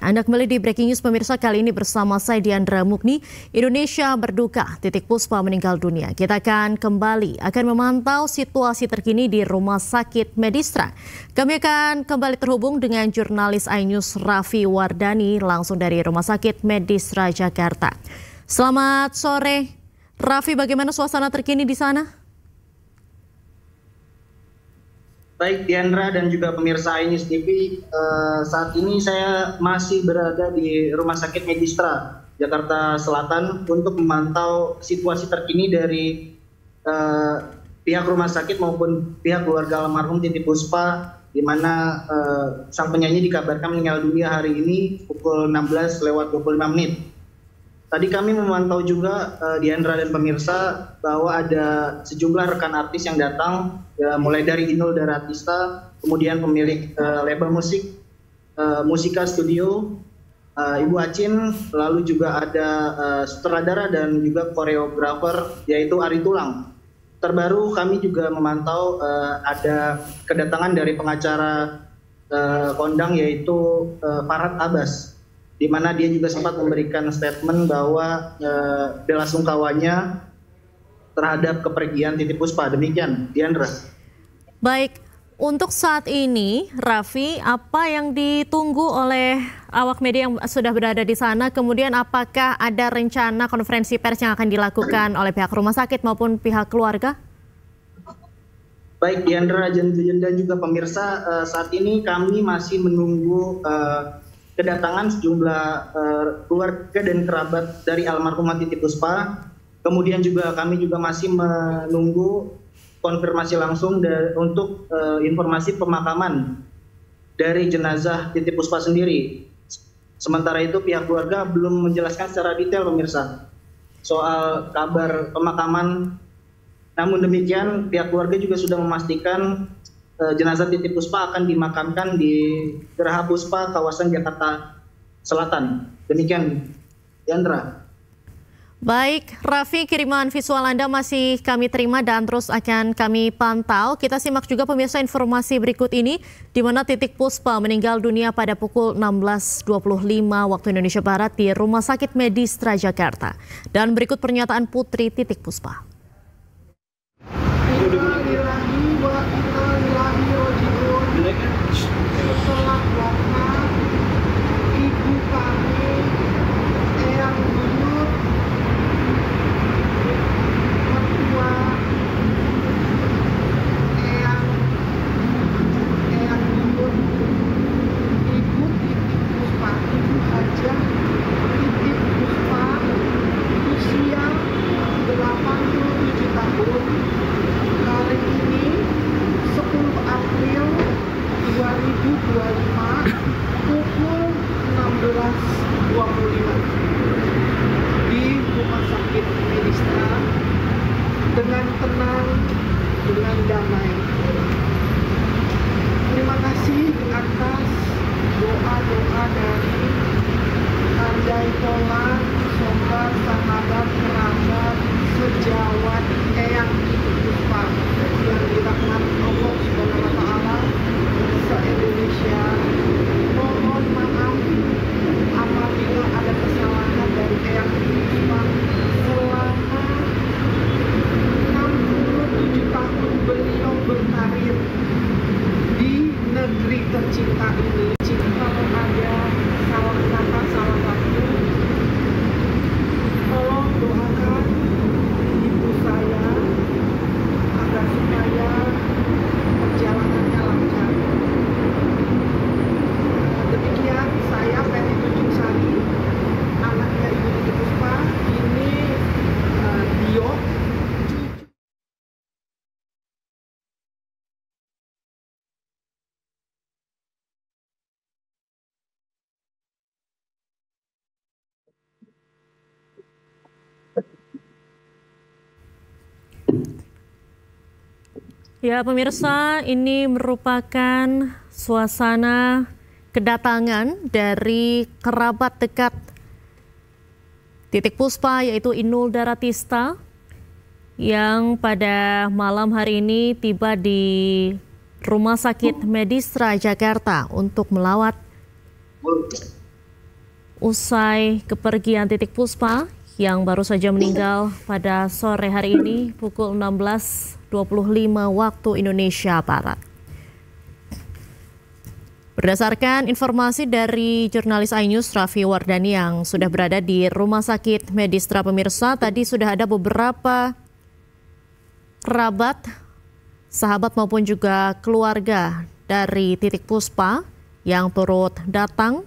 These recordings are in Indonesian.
Anda kembali di Breaking News pemirsa, kali ini bersama saya Diandra Mukni. Indonesia berduka, Titik Puspa meninggal dunia. Kita akan memantau situasi terkini di Rumah Sakit Medistra. Kami akan kembali terhubung dengan jurnalis iNews Raffi Wardani langsung dari Rumah Sakit Medistra Jakarta. Selamat sore, Raffi, bagaimana suasana terkini di sana? Baik Diandra dan juga pemirsa iNews TV, saat ini saya masih berada di Rumah Sakit Medistra Jakarta Selatan untuk memantau situasi terkini dari pihak rumah sakit maupun pihak keluarga almarhum Titik Puspa, di mana sang penyanyi dikabarkan meninggal dunia hari ini pukul 16:25. Tadi kami memantau juga Diandra dan pemirsa bahwa ada sejumlah rekan artis yang datang, mulai dari Inul Daratista, kemudian pemilik label musik Musika Studio, Ibu Acin, lalu juga ada sutradara dan juga koreografer yaitu Ari Tulang. Terbaru kami juga memantau ada kedatangan dari pengacara kondang yaitu Farhad Abbas, di mana dia juga sempat memberikan statement bahwa bela sungkawanya terhadap kepergian Titik Puspa. Demikian, Diandra. Baik, untuk saat ini, Raffi, apa yang ditunggu oleh awak media yang sudah berada di sana? Kemudian apakah ada rencana konferensi pers yang akan dilakukan oleh pihak rumah sakit maupun pihak keluarga? Baik, Diandra dan juga pemirsa, saat ini kami masih menunggu kedatangan sejumlah keluarga dan kerabat dari almarhumah Titik Puspa. Kemudian juga kami juga masih menunggu konfirmasi langsung untuk informasi pemakaman dari jenazah Titik Puspa sendiri. Sementara itu pihak keluarga belum menjelaskan secara detail pemirsa soal kabar pemakaman. Namun demikian pihak keluarga juga sudah memastikan jenazah Titik Puspa akan dimakamkan di Geraha Puspa kawasan Jakarta Selatan. Demikian, Diandra. Baik, Raffi, kiriman visual Anda masih kami terima dan terus akan kami pantau. Kita simak juga pemirsa informasi berikut ini, di mana Titik Puspa meninggal dunia pada pukul 16:25 waktu Indonesia Barat di Rumah Sakit Medistra Jakarta. Dan berikut pernyataan Putri Titik Puspa. Ibu kami, Eyang Buyut, mertua Eyang Buyut, Ibu Titik Puspa, Ibu Hajah Titik Puspa, usia 87 tahun. Hari ini 10 April 2025 pukul 16:25 di Rumah Sakit Medistra dengan tenang, dengan damai. Terima kasih atas doa-doa dari Andai Tolan, sobat, sahabat, kerabat, sejawat Eyang Titik Puspa yang dirahmati Allah Subhanahu wa Ta'ala se-Indonesia. Mohon maaf apabila ada kesalahan dari Eyang Titik Puspa selama 67 tahun beliau berkarir di negeri tercinta ini. Kalau ada salah kata, salah waktu, tolong doakan ibu saya agar supaya perjalanannya lancar. Demikian saya Peti Tunjung Sari, anaknya Ibu Titik Puspa. Ini Dio. Ya pemirsa, ini merupakan suasana kedatangan dari kerabat dekat Titik Puspa yaitu Inul Daratista yang pada malam hari ini tiba di Rumah Sakit Medistra Jakarta untuk melawat usai kepergian Titik Puspa yang baru saja meninggal pada sore hari ini pukul 16.25 waktu Indonesia Barat. Berdasarkan informasi dari jurnalis iNews Raffi Wardani yang sudah berada di Rumah Sakit Medistra, pemirsa, tadi sudah ada beberapa kerabat, sahabat maupun juga keluarga dari Titik Puspa yang turut datang.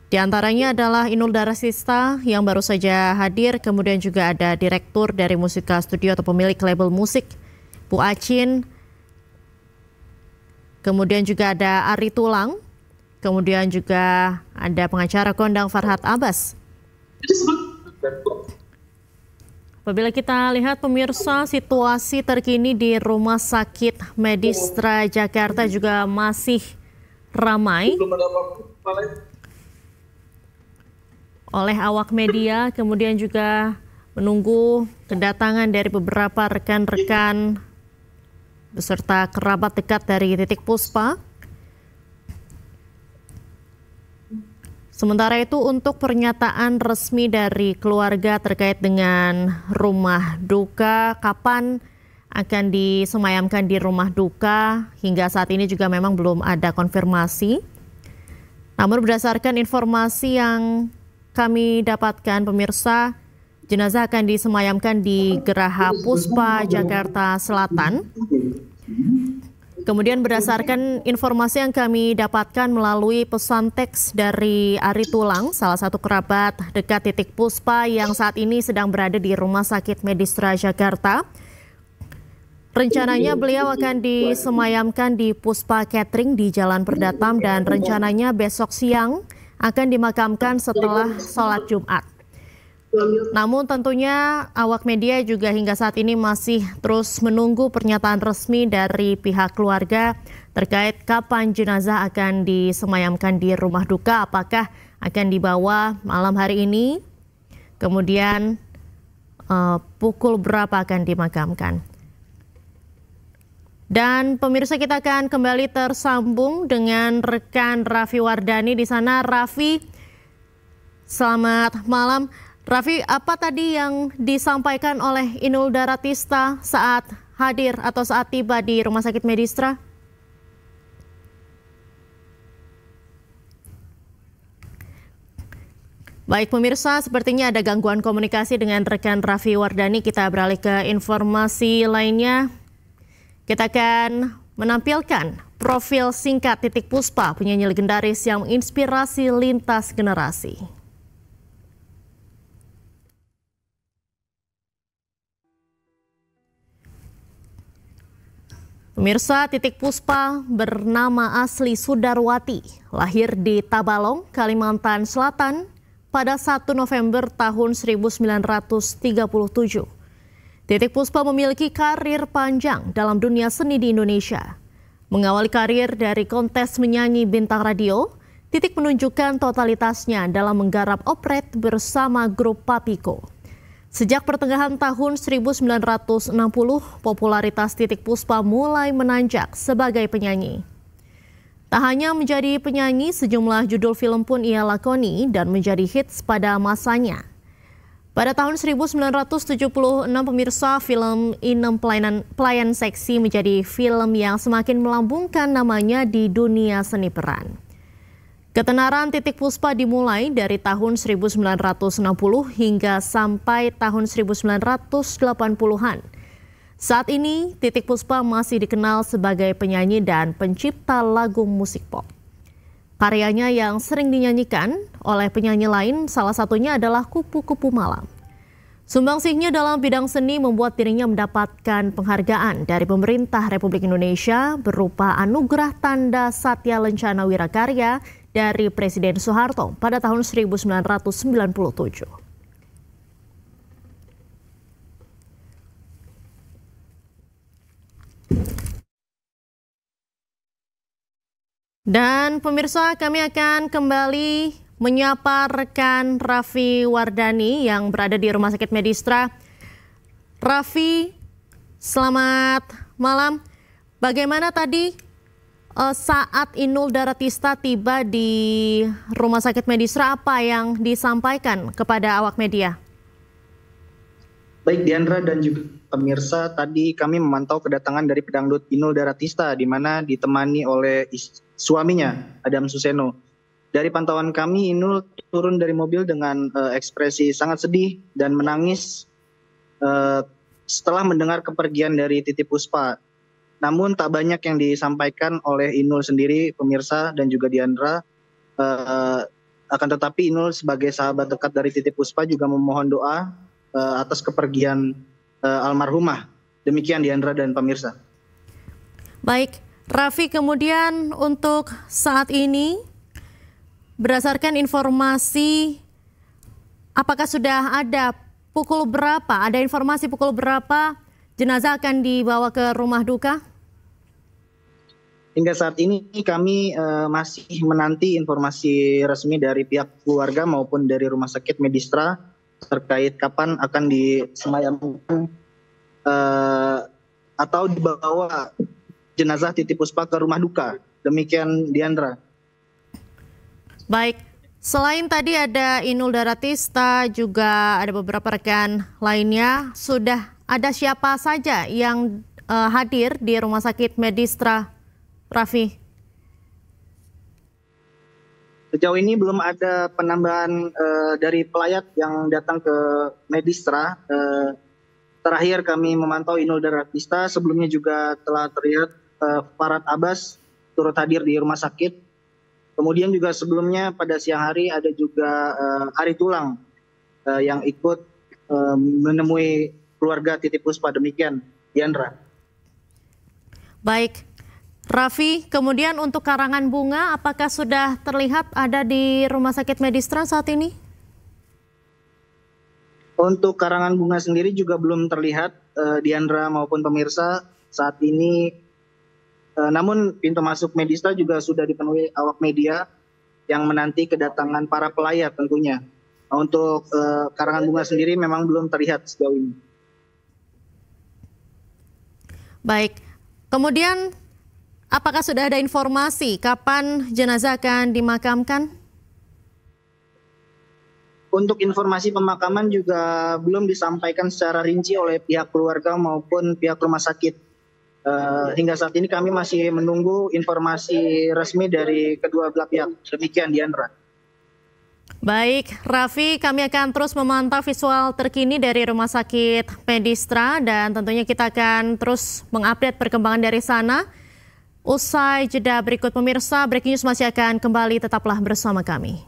Di antaranya adalah Inul Daratista yang baru saja hadir, kemudian juga ada Direktur dari Musika Studio atau pemilik label musik, Bu Acin, kemudian juga ada Ari Tulang, kemudian juga ada pengacara kondang Farhad Abbas. Apabila kita lihat, pemirsa, situasi terkini di Rumah Sakit Medistra Jakarta juga masih ramai oleh awak media, kemudian juga menunggu kedatangan dari beberapa rekan-rekan beserta kerabat dekat dari Titik Puspa. Sementara itu, untuk pernyataan resmi dari keluarga terkait dengan rumah duka, kapan akan disemayamkan di rumah duka, hingga saat ini juga memang belum ada konfirmasi. Namun berdasarkan informasi yang kami dapatkan, pemirsa, jenazah akan disemayamkan di Geraha Puspa, Jakarta Selatan. Kemudian berdasarkan informasi yang kami dapatkan melalui pesan teks dari Ari Tulang, salah satu kerabat dekat Titik Puspa yang saat ini sedang berada di Rumah Sakit Medistra Jakarta. Rencananya beliau akan disemayamkan di Puspa Catering di Jalan Perdatam dan rencananya besok siang akan dimakamkan setelah sholat Jumat. Namun tentunya awak media juga hingga saat ini masih terus menunggu pernyataan resmi dari pihak keluarga terkait kapan jenazah akan disemayamkan di rumah duka, apakah akan dibawa malam hari ini, kemudian pukul berapa akan dimakamkan. Dan pemirsa, kita akan kembali tersambung dengan rekan Raffi Wardani di sana. Raffi, selamat malam. Raffi, apa tadi yang disampaikan oleh Inul Daratista saat hadir atau saat tiba di Rumah Sakit Medistra? Baik pemirsa, sepertinya ada gangguan komunikasi dengan rekan Raffi Wardani. Kita beralih ke informasi lainnya. Kita akan menampilkan profil singkat Titik Puspa, penyanyi legendaris yang menginspirasi lintas generasi. Pemirsa, Titik Puspa bernama asli Sudarwati, lahir di Tabalong, Kalimantan Selatan pada 1 November tahun 1937. Titik Puspa memiliki karir panjang dalam dunia seni di Indonesia. Mengawali karir dari kontes menyanyi bintang radio, Titik menunjukkan totalitasnya dalam menggarap operet bersama grup Papiko. Sejak pertengahan tahun 1960, popularitas Titik Puspa mulai menanjak sebagai penyanyi. Tak hanya menjadi penyanyi, sejumlah judul film pun ia lakoni dan menjadi hits pada masanya. Pada tahun 1976, pemirsa, film Inem Pelayan Seksi menjadi film yang semakin melambungkan namanya di dunia seni peran. Ketenaran Titik Puspa dimulai dari tahun 1960 hingga sampai tahun 1980-an. Saat ini, Titik Puspa masih dikenal sebagai penyanyi dan pencipta lagu musik pop. Karyanya yang sering dinyanyikan oleh penyanyi lain salah satunya adalah Kupu-Kupu Malam. Sumbangsihnya dalam bidang seni membuat dirinya mendapatkan penghargaan dari pemerintah Republik Indonesia berupa Anugerah Tanda Satya Lencana Wirakarya dari Presiden Soeharto pada tahun 1997. Dan pemirsa, kami akan kembali menyapa rekan Raffi Wardani yang berada di Rumah Sakit Medistra. Raffi, selamat malam. Bagaimana tadi saat Inul Daratista tiba di Rumah Sakit Medistra, apa yang disampaikan kepada awak media? Baik Diandra dan juga pemirsa, tadi kami memantau kedatangan dari pedangdut Inul Daratista, di mana ditemani oleh suaminya, Adam Suseno. Dari pantauan kami, Inul turun dari mobil dengan ekspresi sangat sedih dan menangis setelah mendengar kepergian dari Titi Puspa. Namun tak banyak yang disampaikan oleh Inul sendiri, pemirsa dan juga Diandra. Akan tetapi Inul sebagai sahabat dekat dari Titi Puspa juga memohon doa atas kepergian almarhumah. Demikian Diandra dan pemirsa. Baik, Raffi, kemudian untuk saat ini berdasarkan informasi, apakah sudah ada ada informasi pukul berapa jenazah akan dibawa ke rumah duka? Hingga saat ini kami masih menanti informasi resmi dari pihak keluarga maupun dari Rumah Sakit Medistra terkait kapan akan disemayamkan atau dibawa jenazah Titi Puspa ke rumah duka. Demikian Diandra. Baik, selain tadi ada Inul Daratista, juga ada beberapa rekan lainnya. Sudah ada siapa saja yang hadir di Rumah Sakit Medistra, Raffi? Sejauh ini belum ada penambahan dari pelayat yang datang ke Medistra. Terakhir kami memantau Inul Daratista, sebelumnya juga telah terlihat Farhad Abbas turut hadir di rumah sakit. Kemudian juga sebelumnya pada siang hari ada juga Ari Tulang yang ikut menemui keluarga Titi Puspa. Demikian, Diandra. Baik. Raffi, kemudian untuk karangan bunga, apakah sudah terlihat ada di Rumah Sakit Medistra saat ini? Untuk karangan bunga sendiri juga belum terlihat, Diandra maupun pemirsa saat ini. Namun pintu masuk Medistra juga sudah dipenuhi awak media yang menanti kedatangan para pelayat tentunya. Untuk karangan bunga sendiri memang belum terlihat sejauh ini. Baik, kemudian apakah sudah ada informasi kapan jenazah akan dimakamkan? Untuk informasi pemakaman juga belum disampaikan secara rinci oleh pihak keluarga maupun pihak rumah sakit. Hingga saat ini kami masih menunggu informasi resmi dari kedua belah pihak. Demikian Diandra. Baik, Raffi, kami akan terus memantau visual terkini dari Rumah Sakit Medistra dan tentunya kita akan terus mengupdate perkembangan dari sana. Usai jeda berikut pemirsa, Breaking News masih akan kembali, tetaplah bersama kami.